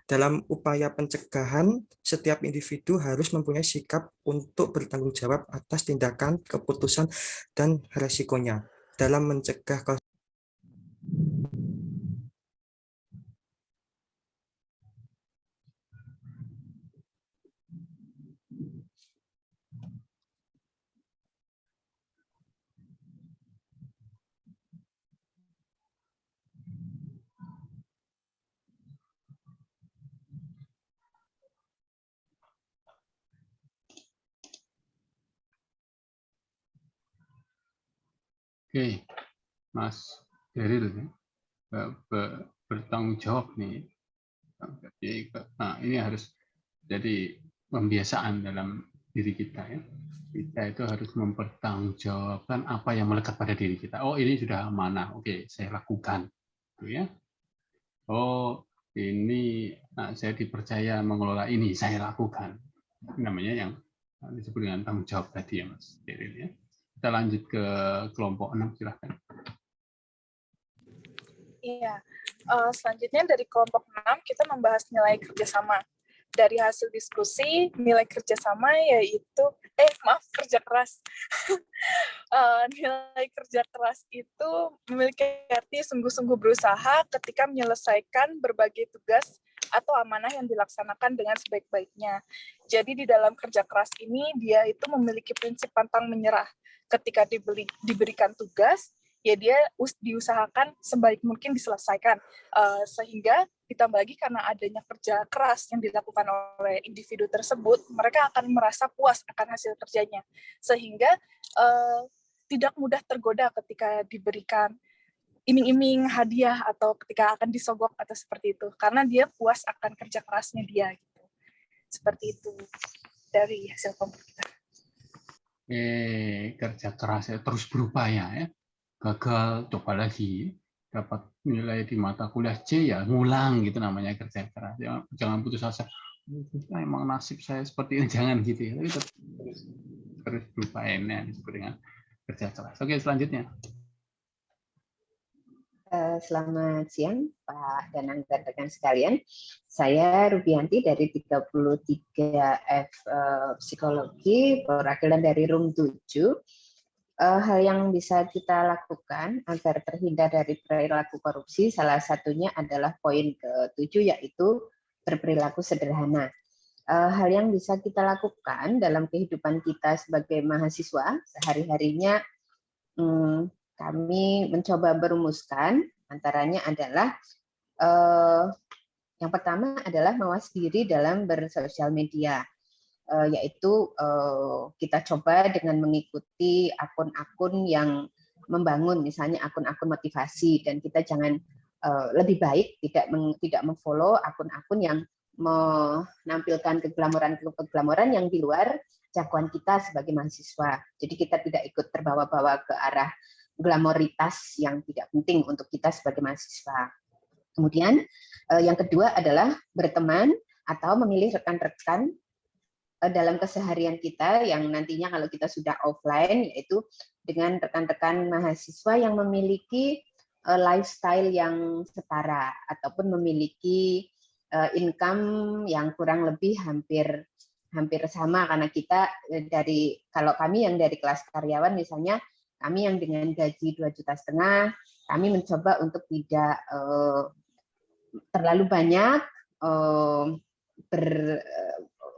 Dalam upaya pencegahan, setiap individu harus mempunyai sikap untuk bertanggung jawab atas tindakan, keputusan, dan resikonya. Dalam mencegah Oke, Mas Daryl bertanggung jawab nih. Nah, ini harus jadi pembiasaan dalam diri kita ya. Kita itu harus mempertanggungjawabkan apa yang melekat pada diri kita. Oh, ini sudah amanah. Oke, saya lakukan. Gitu ya. Oh, ini saya dipercaya mengelola ini, saya lakukan. Namanya yang disebut dengan tanggung jawab tadi ya, Mas Daryl ya. Kita lanjut ke kelompok 6, silahkan. Iya, selanjutnya dari kelompok 6 kita membahas nilai kerjasama. Dari hasil diskusi, nilai kerjasama yaitu, kerja keras. Nilai kerja keras itu memiliki arti sungguh-sungguh berusaha ketika menyelesaikan berbagai tugas atau amanah yang dilaksanakan dengan sebaik-baiknya. Jadi di dalam kerja keras ini, dia itu memiliki prinsip pantang menyerah. Ketika diberikan tugas, ya dia diusahakan sebaik mungkin diselesaikan, sehingga ditambah lagi karena adanya kerja keras yang dilakukan oleh individu tersebut, mereka akan merasa puas akan hasil kerjanya, sehingga tidak mudah tergoda ketika diberikan iming-iming hadiah atau ketika akan disogok atau seperti itu, karena dia puas akan kerja kerasnya dia gitu. Seperti itu dari hasil kelompok kita. Kerja keras ya, terus berupaya ya. Gagal coba lagi, dapat nilai di mata kuliah C ya ngulang gitu, namanya kerja keras. Jangan putus asa. Emang nasib saya seperti ini, jangan gitu ya. Tapi terus berupaya disebut dengan kerja keras. Oke, selanjutnya. Selamat siang Pak Danang dan rekan sekalian. Saya Rubianti dari 33F Psikologi, perwakilan dari Room 7. hal yang bisa kita lakukan agar terhindar dari perilaku korupsi, salah satunya adalah poin ke-7, yaitu berperilaku sederhana. Hal yang bisa kita lakukan dalam kehidupan kita sebagai mahasiswa sehari-harinya, kami mencoba merumuskan, antaranya adalah yang pertama adalah mawas diri dalam bersosial media, yaitu kita coba dengan mengikuti akun-akun yang membangun, misalnya akun-akun motivasi, dan kita jangan lebih baik tidak memfollow akun-akun yang menampilkan keglamoran yang di luar jangkauan kita sebagai mahasiswa. Jadi kita tidak ikut terbawa-bawa ke arah glamoritas yang tidak penting untuk kita sebagai mahasiswa. Kemudian yang kedua adalah berteman atau memilih rekan-rekan dalam keseharian kita yang nantinya kalau kita sudah offline, yaitu dengan rekan-rekan mahasiswa yang memiliki lifestyle yang setara ataupun memiliki income yang kurang lebih hampir sama, karena kita kalau kami yang dari kelas karyawan misalnya, kami yang dengan gaji 2,5 juta, kami mencoba untuk tidak terlalu banyak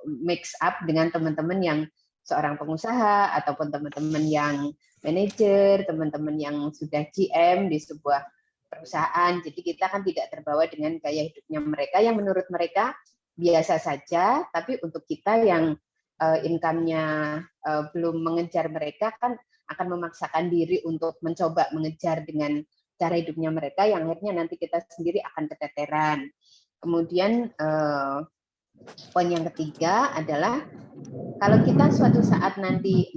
mix up dengan teman-teman yang seorang pengusaha ataupun teman-teman yang manajer, teman-teman yang sudah GM di sebuah perusahaan. Jadi kita kan tidak terbawa dengan gaya hidupnya mereka yang menurut mereka biasa saja, tapi untuk kita yang income-nya belum mengejar mereka kan akan memaksakan diri untuk mencoba mengejar dengan cara hidupnya mereka yang akhirnya nanti kita sendiri akan keteteran. Kemudian poin yang ketiga adalah kalau kita suatu saat nanti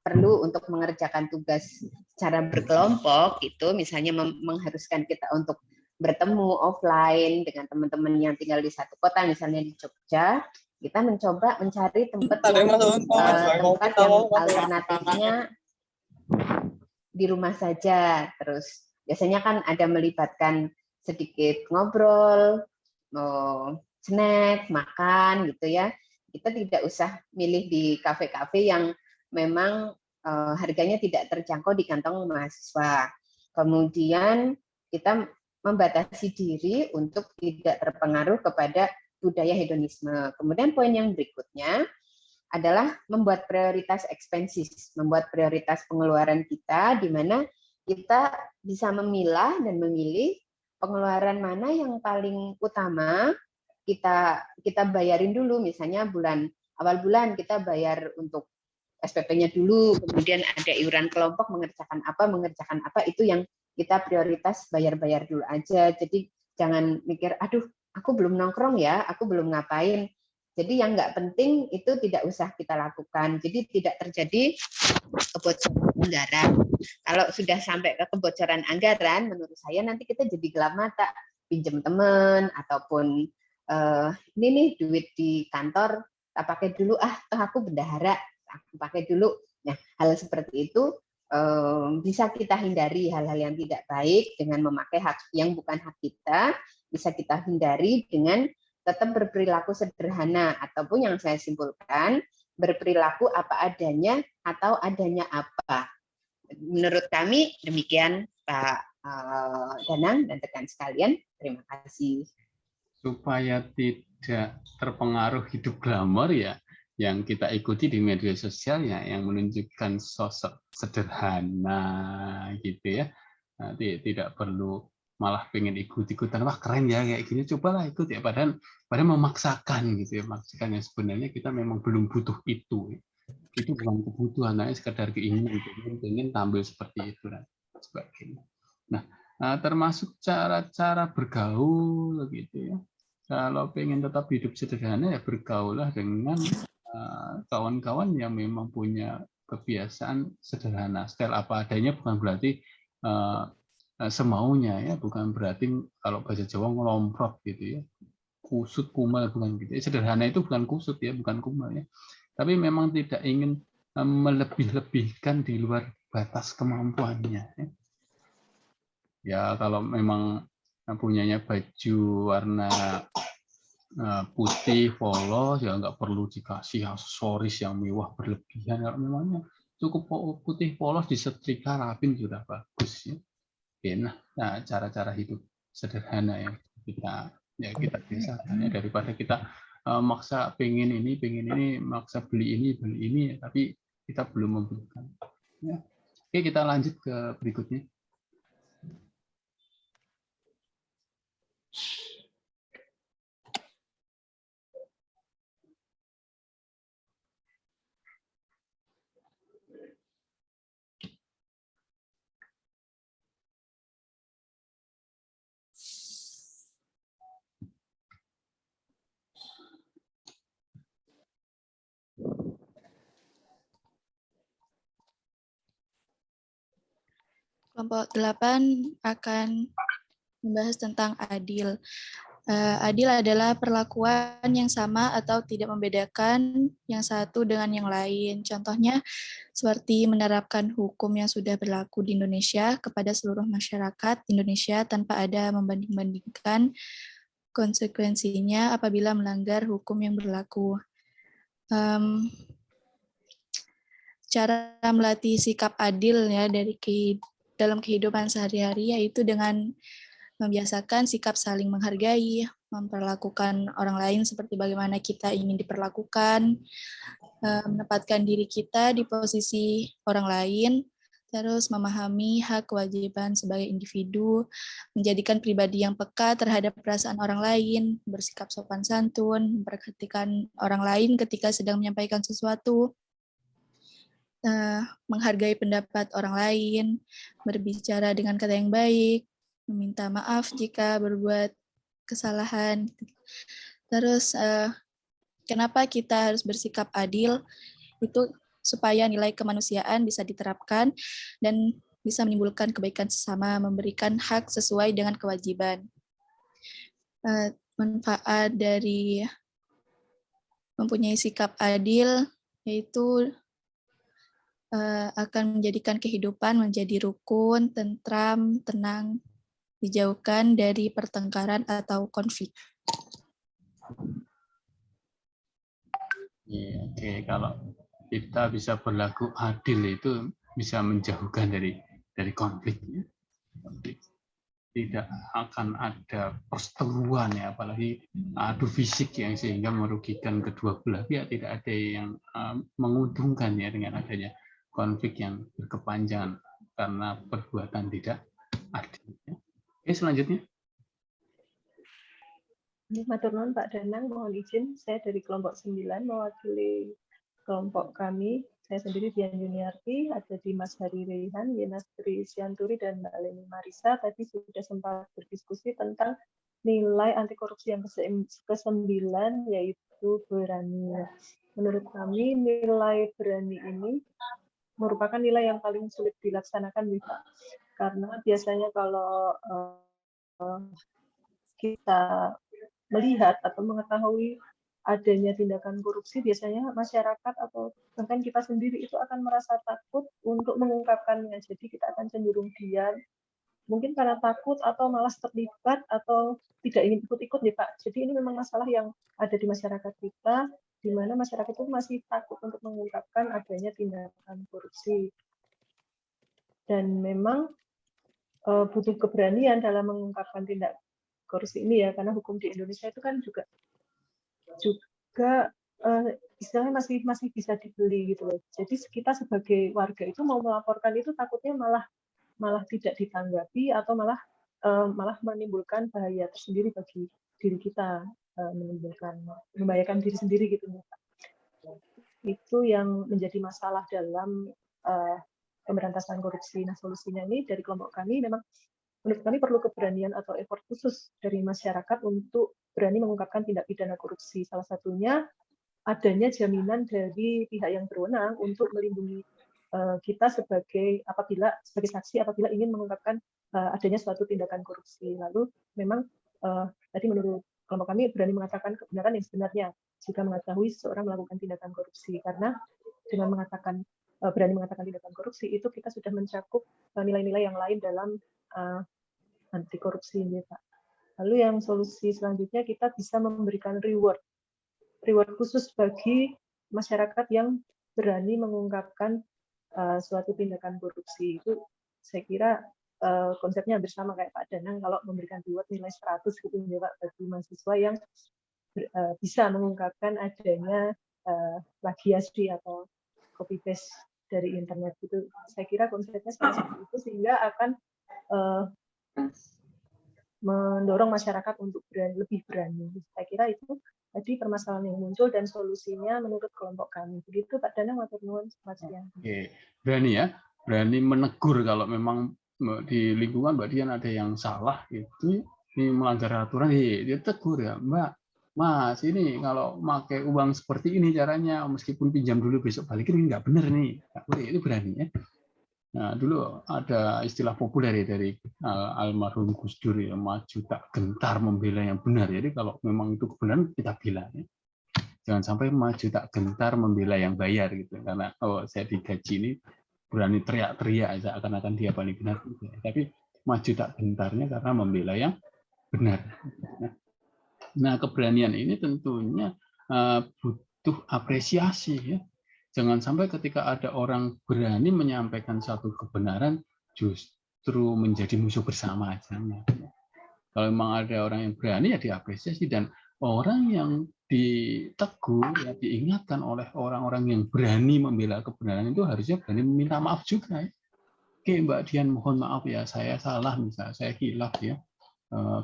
perlu untuk mengerjakan tugas secara berkelompok, itu misalnya mengharuskan kita untuk bertemu offline dengan teman-teman yang tinggal di satu kota, misalnya di Jogja, kita mencoba mencari tempat yang alternatifnya di rumah saja. Terus biasanya kan ada melibatkan sedikit ngobrol, snack, makan gitu ya. Kita tidak usah milih di kafe-kafe yang memang harganya tidak terjangkau di kantong mahasiswa. Kemudian kita membatasi diri untuk tidak terpengaruh kepada budaya hedonisme. Kemudian poin yang berikutnya adalah membuat prioritas expenses, membuat prioritas pengeluaran kita, di mana kita bisa memilah dan memilih pengeluaran mana yang paling utama kita bayarin dulu. Misalnya awal bulan kita bayar untuk SPP-nya dulu, kemudian ada iuran kelompok mengerjakan apa, itu yang kita prioritas bayar dulu aja. Jadi jangan mikir, aduh aku belum nongkrong ya, aku belum ngapain. Jadi yang nggak penting itu tidak usah kita lakukan. Jadi tidak terjadi kebocoran anggaran. Kalau sudah sampai ke kebocoran anggaran, menurut saya nanti kita jadi gelap mata, pinjam teman ataupun ini nih duit di kantor, tak pakai dulu, aku bendahara, aku pakai dulu. Nah, hal seperti itu bisa kita hindari, hal-hal yang tidak baik dengan memakai hak yang bukan hak kita, bisa kita hindari dengan tetap berperilaku sederhana, ataupun yang saya simpulkan, berperilaku apa adanya atau adanya apa. Menurut kami demikian, Pak Danang dan rekan sekalian. Terima kasih. Supaya tidak terpengaruh hidup glamor ya, yang kita ikuti di media sosial ya, yang menunjukkan sosok sederhana gitu ya. Nanti tidak perlu malah pengen ikut-ikutan, wah keren ya kayak gini, cobalah ikut ya, padahal memaksakan gitu ya, memaksakan yang sebenarnya kita memang belum butuh itu bukan kebutuhan, hanya sekedar keinginan, pengen tampil seperti itu dan sebagainya. Nah, termasuk cara-cara bergaul gitu ya. Kalau pengen tetap hidup sederhana ya bergaulah dengan kawan-kawan yang memang punya kebiasaan sederhana, style apa adanya, bukan berarti semaunya ya, bukan berarti kalau bahasa Jawa ngelomprok gitu ya, kusut kumal, bukan gitu ya. Sederhana itu bukan kusut ya, bukan kumal ya, tapi memang tidak ingin melebih-lebihkan di luar batas kemampuannya ya. Ya kalau memang punyanya baju warna putih polos ya nggak perlu dikasih aksesoris yang mewah berlebihan. Kalau memangnya cukup putih polos disetrika rapin sudah bagus ya. Oke, nah cara-cara hidup sederhana yang kita biasakan ya, daripada kita maksa pengen ini, maksa beli ini, tapi kita belum membutuhkan. Ya. Oke, kita lanjut ke berikutnya. Kelompok 8 akan membahas tentang adil. Adil adalah perlakuan yang sama atau tidak membedakan yang satu dengan yang lain. Contohnya seperti menerapkan hukum yang sudah berlaku di Indonesia kepada seluruh masyarakat Indonesia tanpa ada membanding-bandingkan konsekuensinya apabila melanggar hukum yang berlaku. Cara melatih sikap adil ya dalam kehidupan sehari-hari yaitu dengan membiasakan sikap saling menghargai, memperlakukan orang lain seperti bagaimana kita ingin diperlakukan, menempatkan diri kita di posisi orang lain, terus memahami hak kewajiban sebagai individu, menjadikan pribadi yang peka terhadap perasaan orang lain, bersikap sopan santun, memperhatikan orang lain ketika sedang menyampaikan sesuatu, menghargai pendapat orang lain, berbicara dengan kata yang baik, meminta maaf jika berbuat kesalahan. Terus kenapa kita harus bersikap adil? Itu supaya nilai kemanusiaan bisa diterapkan dan bisa menimbulkan kebaikan sesama, memberikan hak sesuai dengan kewajiban. Manfaat dari mempunyai sikap adil yaitu akan menjadikan kehidupan menjadi rukun, tentram, tenang, dijauhkan dari pertengkaran atau konflik. Ya, oke, kalau kita bisa berlaku adil itu bisa menjauhkan dari konflik. Ya. Konflik. Tidak akan ada perseteruan ya, apalagi adu fisik yang sehingga merugikan kedua belah pihak. Tidak ada yang menguntungkan ya dengan adanya konflik yang berkepanjangan karena perbuatan tidak adil. Oke, selanjutnya. Matur nuwun Pak Danang, mohon izin saya dari kelompok 9 mewakili kelompok kami. Saya sendiri Dian Yuniarti, ada di Mas Hari Rehan, Yenastri Sianturi, dan Mbak Leni Marisa. Tadi sudah sempat berdiskusi tentang nilai anti korupsi yang ke-9, yaitu berani. Menurut kami nilai berani ini merupakan nilai yang paling sulit dilaksanakan, Pak. Karena biasanya kalau kita melihat atau mengetahui adanya tindakan korupsi, biasanya masyarakat atau bahkan kita sendiri itu akan merasa takut untuk mengungkapkannya. Jadi kita akan cenderung diam, mungkin karena takut atau malas terlibat atau tidak ingin ikut-ikut nih Pak. Jadi ini memang masalah yang ada di masyarakat kita, di mana masyarakat itu masih takut untuk mengungkapkan adanya tindakan korupsi. Dan memang butuh keberanian dalam mengungkapkan tindak korupsi ini ya, karena hukum di Indonesia itu kan juga istilahnya masih bisa dibeli gitu loh. Jadi kita sebagai warga itu mau melaporkan itu takutnya malah tidak ditanggapi atau malah menimbulkan bahaya tersendiri bagi diri kita, membahayakan diri sendiri gitu ya. Itu yang menjadi masalah dalam pemberantasan korupsi. Nah, solusinya ini dari kelompok kami memang menurut kami perlu keberanian atau effort khusus dari masyarakat untuk berani mengungkapkan tindak pidana korupsi. Salah satunya adanya jaminan dari pihak yang berwenang untuk melindungi kita sebagai saksi apabila ingin mengungkapkan adanya suatu tindakan korupsi. Lalu memang tadi menurut kelompok kami berani mengatakan kebenaran yang sebenarnya jika mengetahui seseorang melakukan tindakan korupsi, karena dengan berani mengatakan tindakan korupsi itu kita sudah mencakup nilai-nilai yang lain dalam anti korupsi ini, Pak. Lalu yang solusi selanjutnya kita bisa memberikan reward khusus bagi masyarakat yang berani mengungkapkan suatu tindakan korupsi itu saya kira konsepnya hampir sama kayak Pak Danang kalau memberikan reward nilai 100 gitu ya Pak bagi mahasiswa yang bisa mengungkapkan adanya plagiasi atau copy paste dari internet itu. Saya kira konsepnya seperti itu sehingga akan mendorong masyarakat untuk lebih berani. Saya kira itu tadi permasalahan yang muncul dan solusinya menurut kelompok kami. Begitu Pak Danang, matur nuwun. Oke, berani ya, berani menegur kalau memang di lingkungan Mbak Dian ada yang salah itu, ini melanggar aturan, dia tegur ya, Mbak, Mas, ini kalau pakai uang seperti ini caranya, meskipun pinjam dulu besok balikin ini nggak benar nih, itu berani ya. Nah, dulu ada istilah populer ya dari almarhum Gus Dur ya, maju tak gentar membela yang benar. Jadi kalau memang itu kebenaran kita bilang ya. Jangan sampai maju tak gentar membela yang bayar gitu. Karena saya digaji ini berani teriak-teriak seakan-akan dia paling benar. Tapi maju tak gentarnya karena membela yang benar. Nah, keberanian ini tentunya butuh apresiasi ya. Jangan sampai ketika ada orang berani menyampaikan satu kebenaran justru menjadi musuh bersama aja. Kalau memang ada orang yang berani ya diapresiasi, dan orang yang ditegur ya diingatkan oleh orang-orang yang berani membela kebenaran itu harusnya berani meminta maaf juga ya. Oke Mbak Dian, mohon maaf ya, saya salah misalnya, saya khilaf ya.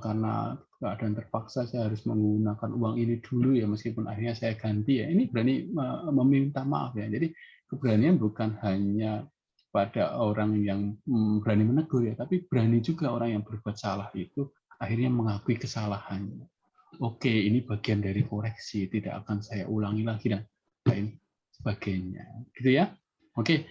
Karena keadaan terpaksa saya harus menggunakan uang ini dulu ya, meskipun akhirnya saya ganti ya. Ini berani meminta maaf ya. Jadi keberanian bukan hanya pada orang yang berani menegur ya, tapi berani juga orang yang berbuat salah itu akhirnya mengakui kesalahannya. Oke, ini bagian dari koreksi, tidak akan saya ulangi lagi dan lain sebagainya. Gitu ya. Oke,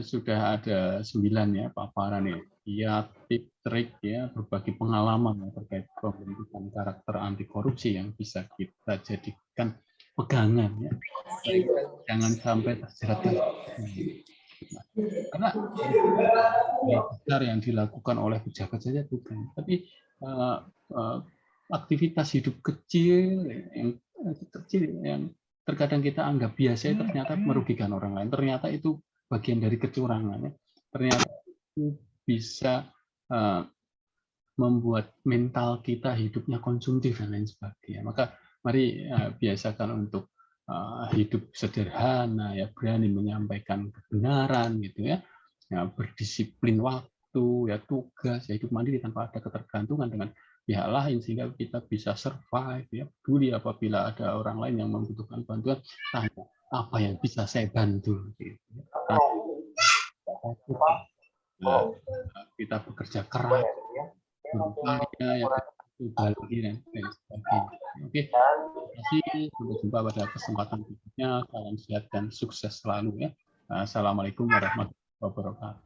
sudah ada 9 ya paparan ya. Ya, tip, trik ya, berbagi pengalaman ya, terkait pembentukan karakter anti korupsi yang bisa kita jadikan pegangan ya. Jangan sampai terjerat kasus. Karena besar yang dilakukan oleh pejabat saja bukan, tapi aktivitas hidup kecil yang terkadang kita anggap biasa ternyata merugikan orang lain. Ternyata itu bagian dari kecurangan. Ternyata itu bisa membuat mental kita hidupnya konsumtif dan lain sebagainya. Maka mari biasakan untuk hidup sederhana ya, berani menyampaikan kebenaran gitu ya, berdisiplin waktu ya, tugas ya, hidup mandiri tanpa ada ketergantungan dengan pihak lain sehingga kita bisa survive ya. Peduli apabila ada orang lain yang membutuhkan bantuan, tanya apa yang bisa saya bantu gitu. Kita bekerja keras, berupaya ya, dan sebagainya. Oke, terima kasih. Sampai jumpa pada kesempatan berikutnya. Salam sehat dan sukses selalu ya. Assalamualaikum warahmatullahi wabarakatuh.